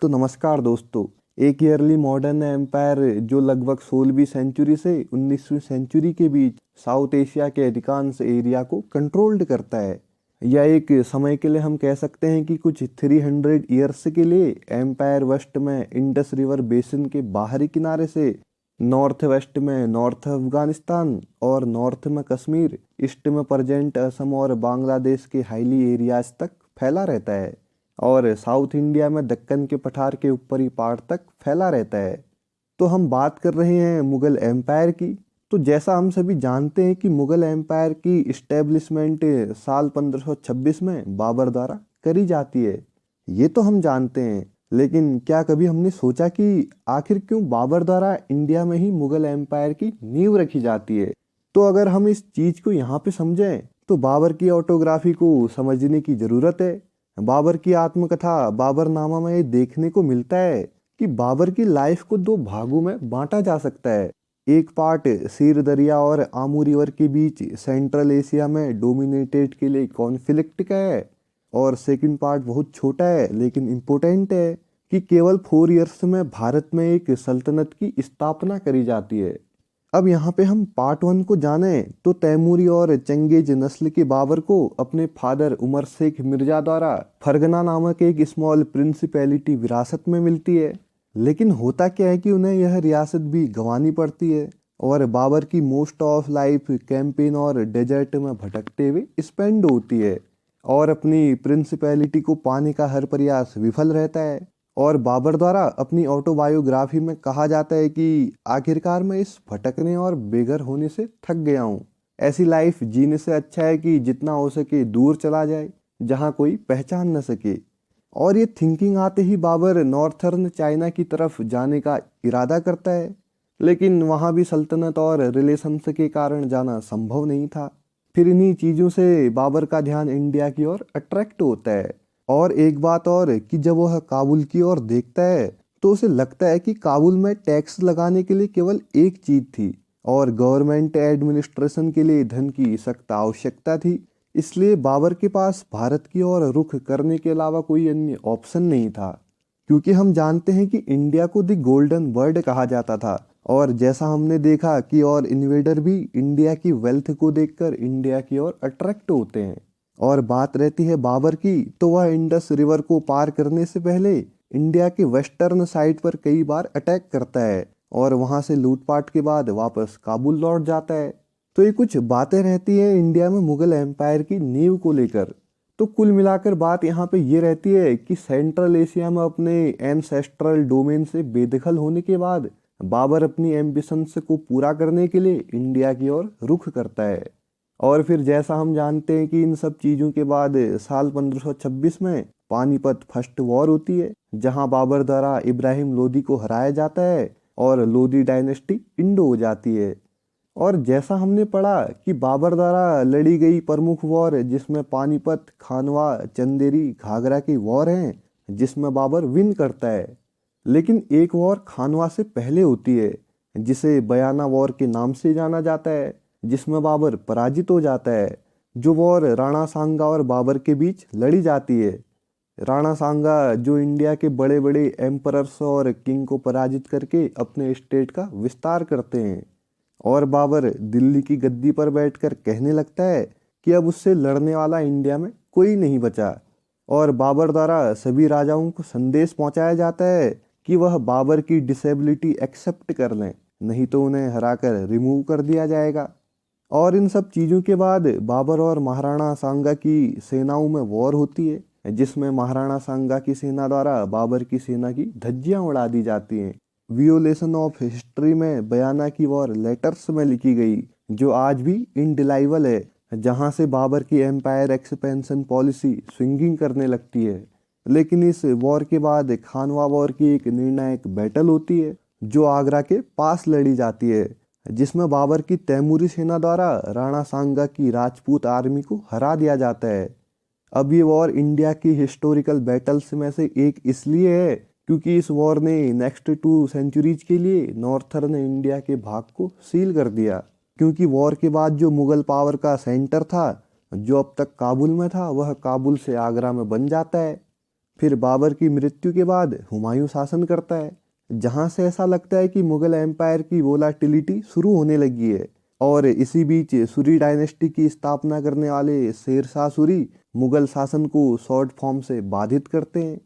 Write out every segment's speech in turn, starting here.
तो नमस्कार दोस्तों। एक ईयरली मॉडर्न एम्पायर जो लगभग 16वीं सेंचुरी से 19वीं सेंचुरी के बीच साउथ एशिया के अधिकांश एरिया को कंट्रोल्ड करता है। या एक समय के लिए हम कह सकते हैं कि कुछ 300 ईयर्स के लिए एम्पायर वेस्ट में इंडस रिवर बेसिन के बाहरी किनारे से नॉर्थ वेस्ट में नॉर्थ अफगानिस्तान और नॉर्थ में कश्मीर, ईस्ट में प्रेजेंट असम और बांग्लादेश के हाईली एरियाज तक फैला रहता है और साउथ इंडिया में दक्कन के पठार के ऊपरी पार्ट तक फैला रहता है। तो हम बात कर रहे हैं मुगल एम्पायर की। तो जैसा हम सभी जानते हैं कि मुगल एम्पायर की इस्टेब्लिशमेंट साल 1526 में बाबर द्वारा करी जाती है, ये तो हम जानते हैं। लेकिन क्या कभी हमने सोचा कि आखिर क्यों बाबर द्वारा इंडिया में ही मुगल एम्पायर की नींव रखी जाती है? तो अगर हम इस चीज को यहाँ पे समझें तो बाबर की ऑटोग्राफी को समझने की जरूरत है। बाबर की आत्मकथा बाबरनामा में ये देखने को मिलता है कि बाबर की लाइफ को दो भागों में बांटा जा सकता है। एक पार्ट सीर दरिया और आमू रिवर के बीच सेंट्रल एशिया में डोमिनेटेड के लिए कॉन्फ्लिक्ट का है, और सेकंड पार्ट बहुत छोटा है लेकिन इम्पोर्टेंट है कि केवल 4 ईयर्स में भारत में एक सल्तनत की स्थापना करी जाती है। अब यहाँ पे हम पार्ट 1 को जाने तो तैमूरी और चंगेज नस्ल के बाबर को अपने फादर उमर शेख मिर्जा द्वारा फरगना नामक एक स्मॉल प्रिंसिपैलिटी विरासत में मिलती है। लेकिन होता क्या है कि उन्हें यह रियासत भी गंवानी पड़ती है और बाबर की मोस्ट ऑफ लाइफ कैंपेन और डेजर्ट में भटकते हुए स्पेंड होती है और अपनी प्रिंसिपैलिटी को पाने का हर प्रयास विफल रहता है। और बाबर द्वारा अपनी ऑटोबायोग्राफी में कहा जाता है कि आखिरकार मैं इस भटकने और बेघर होने से थक गया हूँ। ऐसी लाइफ जीने से अच्छा है कि जितना हो सके दूर चला जाए जहाँ कोई पहचान न सके। और ये थिंकिंग आते ही बाबर नॉर्थर्न चाइना की तरफ जाने का इरादा करता है, लेकिन वहाँ भी सल्तनत और रिलेशंस के कारण जाना संभव नहीं था। फिर इन्हीं चीज़ों से बाबर का ध्यान इंडिया की ओर अट्रैक्ट होता है। और एक बात और कि जब वह काबुल की ओर देखता है तो उसे लगता है कि काबुल में टैक्स लगाने के लिए केवल एक चीज थी और गवर्नमेंट एडमिनिस्ट्रेशन के लिए धन की सख्त आवश्यकता थी। इसलिए बाबर के पास भारत की ओर रुख करने के अलावा कोई अन्य ऑप्शन नहीं था, क्योंकि हम जानते हैं कि इंडिया को द गोल्डन वर्ल्ड कहा जाता था। और जैसा हमने देखा कि और इन्वेडर भी इंडिया की वेल्थ को देखकर इंडिया की ओर अट्रैक्ट होते हैं। और बात रहती है बाबर की, तो वह इंडस रिवर को पार करने से पहले इंडिया के वेस्टर्न साइड पर कई बार अटैक करता है और वहां से लूटपाट के बाद वापस काबुल लौट जाता है। तो ये कुछ बातें रहती है इंडिया में मुगल एम्पायर की नींव को लेकर। तो कुल मिलाकर बात यहाँ पे ये रहती है कि सेंट्रल एशिया में अपने एंसेस्ट्रल डोमेन से बेदखल होने के बाद बाबर अपनी एम्बिशंस को पूरा करने के लिए इंडिया की ओर रुख करता है। और फिर जैसा हम जानते हैं कि इन सब चीज़ों के बाद साल 1526 में पानीपत फर्स्ट वॉर होती है, जहां बाबर द्वारा इब्राहिम लोदी को हराया जाता है और लोदी डायनेस्टी इंडो हो जाती है। और जैसा हमने पढ़ा कि बाबर द्वारा लड़ी गई प्रमुख वॉर जिसमें पानीपत, खानवा, चंदेरी, घाघरा की वॉर हैं, जिसमें बाबर विन करता है। लेकिन एक वॉर खानवा से पहले होती है जिसे बयाना वॉर के नाम से जाना जाता है, जिसमें बाबर पराजित हो जाता है। जो वॉर राणा सांगा और बाबर के बीच लड़ी जाती है। राणा सांगा जो इंडिया के बड़े बड़े एम्परर्स और किंग को पराजित करके अपने स्टेट का विस्तार करते हैं, और बाबर दिल्ली की गद्दी पर बैठकर कहने लगता है कि अब उससे लड़ने वाला इंडिया में कोई नहीं बचा। और बाबर द्वारा सभी राजाओं को संदेश पहुंचाया जाता है कि वह बाबर की डिसेबिलिटी एक्सेप्ट कर लें, नहीं तो उन्हें हराकर रिमूव कर दिया जाएगा। और इन सब चीज़ों के बाद बाबर और महाराणा सांगा की सेनाओं में वॉर होती है, जिसमें महाराणा सांगा की सेना द्वारा बाबर की सेना की धज्जियां उड़ा दी जाती हैं। वियोलेशन ऑफ हिस्ट्री में बयाना की वॉर लेटर्स में लिखी गई, जो आज भी इनडिलाइबल है, जहां से बाबर की एम्पायर एक्सपेंशन पॉलिसी स्विंगिंग करने लगती है। लेकिन इस वॉर के बाद खानवा वॉर की एक निर्णायक बैटल होती है जो आगरा के पास लड़ी जाती है, जिसमें बाबर की तैमूरी सेना द्वारा राणा सांगा की राजपूत आर्मी को हरा दिया जाता है। अब ये वॉर इंडिया की हिस्टोरिकल बैटल्स में से एक इसलिए है क्योंकि इस वॉर ने नेक्स्ट 2 सेंचुरीज के लिए नॉर्थर्न इंडिया के भाग को सील कर दिया, क्योंकि वॉर के बाद जो मुगल पावर का सेंटर था जो अब तक काबुल में था, वह काबुल से आगरा में बन जाता है। फिर बाबर की मृत्यु के बाद हुमायूं शासन करता है, जहां से ऐसा लगता है कि मुगल एम्पायर की वोलाटिलिटी शुरू होने लगी है। और इसी बीच सूरी डायनेस्टी की स्थापना करने वाले शेरशाह सूरी मुगल शासन को शॉर्ट फॉर्म से बाधित करते हैं।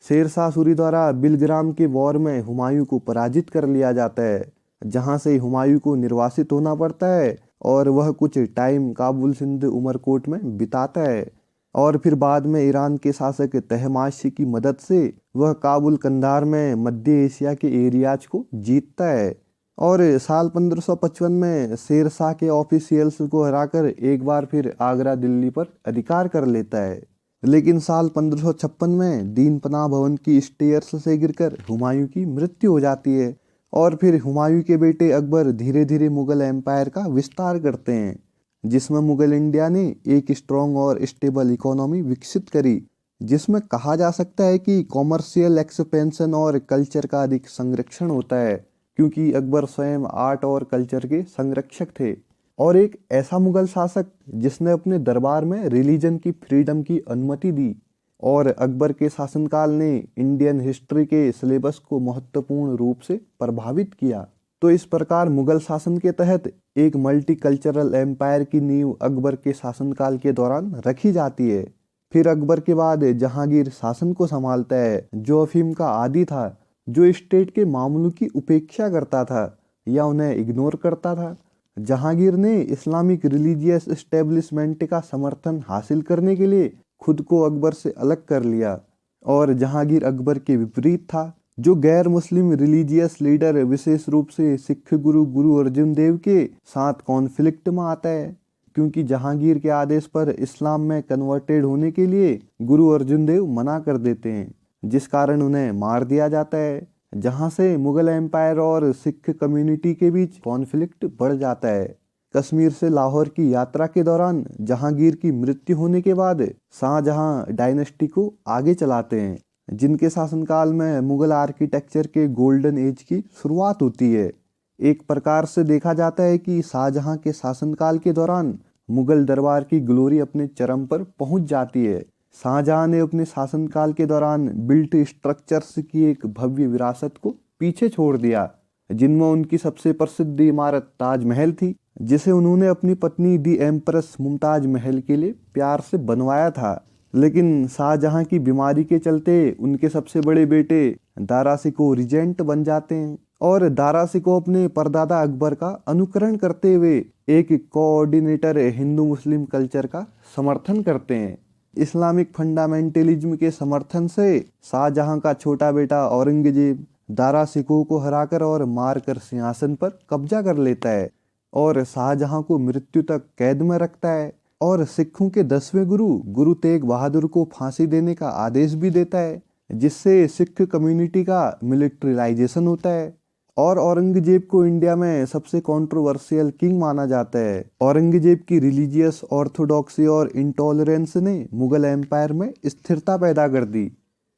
शेरशाह सूरी द्वारा बिलग्राम के वॉर में हुमायूं को पराजित कर लिया जाता है, जहां से हुमायूं को निर्वासित होना पड़ता है और वह कुछ टाइम काबुल सिंध उमरकोट में बिताता है। और फिर बाद में ईरान के शासक तहमाशी की मदद से वह काबुल कंधार में मध्य एशिया के एरियाज को जीतता है। और साल 1555 में शेरशाह के ऑफिशियल्स को हराकर एक बार फिर आगरा दिल्ली पर अधिकार कर लेता है। लेकिन साल 1556 में दीन पनाह भवन की स्टेयर्स से गिरकर हुमायूं की मृत्यु हो जाती है। और फिर हुमायूं के बेटे अकबर धीरे धीरे मुगल एम्पायर का विस्तार करते हैं, जिसमें मुगल इंडिया ने एक स्ट्रॉन्ग और स्टेबल इकोनॉमी विकसित करी, जिसमें कहा जा सकता है कि कॉमर्शियल एक्सपेंशन और कल्चर का अधिक संरक्षण होता है, क्योंकि अकबर स्वयं आर्ट और कल्चर के संरक्षक थे और एक ऐसा मुगल शासक जिसने अपने दरबार में रिलीजन की फ्रीडम की अनुमति दी। और अकबर के शासनकाल ने इंडियन हिस्ट्री के सिलेबस को महत्वपूर्ण रूप से प्रभावित किया। तो इस प्रकार मुगल शासन के तहत एक मल्टीकल्चरल एम्पायर की नींव अकबर के शासनकाल के दौरान रखी जाती है। फिर अकबर के बाद जहांगीर शासन को संभालता है, जो अफीम का आदी था, जो स्टेट के मामलों की उपेक्षा करता था या उन्हें इग्नोर करता था। जहांगीर ने इस्लामिक रिलीजियस एस्टेब्लिशमेंट का समर्थन हासिल करने के लिए खुद को अकबर से अलग कर लिया। और जहांगीर अकबर के विपरीत था, जो गैर मुस्लिम रिलीजियस लीडर विशेष रूप से सिख गुरु अर्जुन देव के साथ कॉन्फ्लिक्ट में आता है, क्योंकि जहांगीर के आदेश पर इस्लाम में कन्वर्टेड होने के लिए गुरु अर्जुन देव मना कर देते हैं, जिस कारण उन्हें मार दिया जाता है, जहां से मुगल एम्पायर और सिख कम्युनिटी के बीच कॉन्फ्लिक्ट बढ़ जाता है। कश्मीर से लाहौर की यात्रा के दौरान जहांगीर की मृत्यु होने के बाद शाहजहां डायनेस्टी को आगे चलाते हैं, जिनके शासनकाल में मुगल आर्किटेक्चर के गोल्डन एज की शुरुआत होती है। एक प्रकार से देखा जाता है कि शाहजहां के शासनकाल के दौरान मुगल दरबार की ग्लोरी अपने चरम पर पहुंच जाती है। शाहजहां ने अपने शासनकाल के दौरान बिल्ट स्ट्रक्चर्स की एक भव्य विरासत को पीछे छोड़ दिया, जिनमें उनकी सबसे प्रसिद्ध इमारत ताजमहल थी, जिसे उन्होंने अपनी पत्नी दी एम्प्रेस मुमताज महल के लिए प्यार से बनवाया था। लेकिन शाहजहां की बीमारी के चलते उनके सबसे बड़े बेटे दारा शिकोह रिजेंट बन जाते हैं और दारा शिकोह अपने परदादा अकबर का अनुकरण करते हुए एक कोऑर्डिनेटर हिंदू मुस्लिम कल्चर का समर्थन करते हैं। इस्लामिक फंडामेंटलिज्म के समर्थन से शाहजहां का छोटा बेटा औरंगजेब दारा शिकोह को हराकर और मारकर सिंहासन पर कब्जा कर लेता है और शाहजहां को मृत्यु तक कैद में रखता है और सिखों के 10वें गुरु तेग बहादुर को फांसी देने का आदेश भी देता है, जिससे सिख कम्युनिटी का मिलिट्रिलाइजेशन होता है। और औरंगजेब को इंडिया में सबसे कंट्रोवर्शियल किंग माना जाता है। औरंगजेब की रिलीजियस ऑर्थोडॉक्सी और इंटॉलरेंस ने मुगल एम्पायर में स्थिरता पैदा कर दी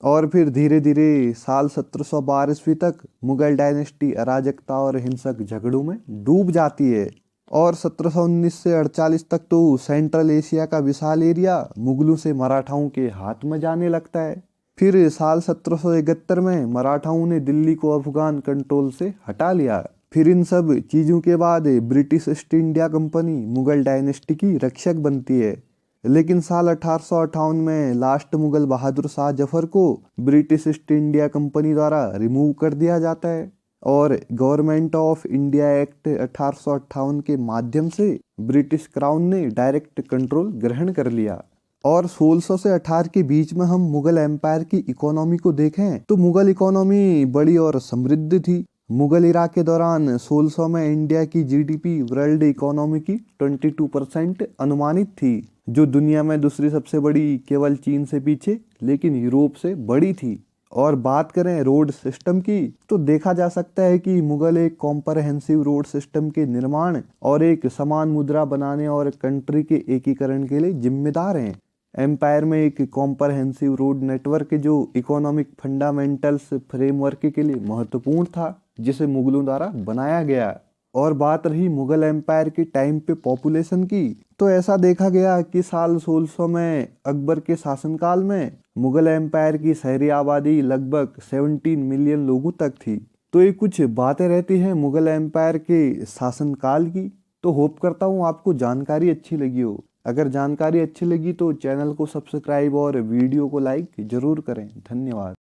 और फिर धीरे धीरे साल 1712 तक मुगल डायनेस्टी अराजकता और हिंसक झगड़ों में डूब जाती है और 1719 से 48 तक तो सेंट्रल एशिया का विशाल एरिया मुगलों से मराठाओं के हाथ में जाने लगता है। फिर साल 1771 में मराठाओं ने दिल्ली को अफगान कंट्रोल से हटा लिया। फिर इन सब चीज़ों के बाद British east India company Mughal dynasty की रक्षक बनती है। लेकिन साल 1858 में लास्ट मुगल बहादुर शाह जफर को ब्रिटिश ईस्ट इंडिया कंपनी द्वारा रिमूव कर दिया जाता है और गवर्नमेंट ऑफ इंडिया एक्ट 1858 के माध्यम से ब्रिटिश क्राउन ने डायरेक्ट कंट्रोल ग्रहण कर लिया। और 1600 से 18 के बीच में हम मुगल एम्पायर की इकोनॉमी को देखें तो मुगल इकोनॉमी बड़ी और समृद्ध थी। मुगल इरा के दौरान 1600 में इंडिया की जीडीपी वर्ल्ड इकोनॉमी की 22% अनुमानित थी, जो दुनिया में दूसरी सबसे बड़ी केवल चीन से पीछे लेकिन यूरोप से बड़ी थी। और बात करें रोड सिस्टम की तो देखा जा सकता है कि मुगल एक कॉम्प्रहेंसिव रोड सिस्टम के निर्माण और एक समान मुद्रा बनाने और कंट्री के एकीकरण के लिए जिम्मेदार हैं। एम्पायर में एक कॉम्प्रहेंसिव रोड नेटवर्क जो इकोनॉमिक फंडामेंटल्स फ्रेमवर्क के लिए महत्वपूर्ण था, जिसे मुगलों द्वारा बनाया गया। और बात रही मुगल एम्पायर के टाइम पे पॉपुलेशन की, तो ऐसा देखा गया कि साल 1600 में अकबर के शासनकाल में मुगल एम्पायर की शहरी आबादी लगभग 17 मिलियन लोगों तक थी। तो ये कुछ बातें रहती हैं मुगल एम्पायर के शासनकाल की। तो होप करता हूँ आपको जानकारी अच्छी लगी हो। अगर जानकारी अच्छी लगी तो चैनल को सब्सक्राइब और वीडियो को लाइक जरूर करें। धन्यवाद।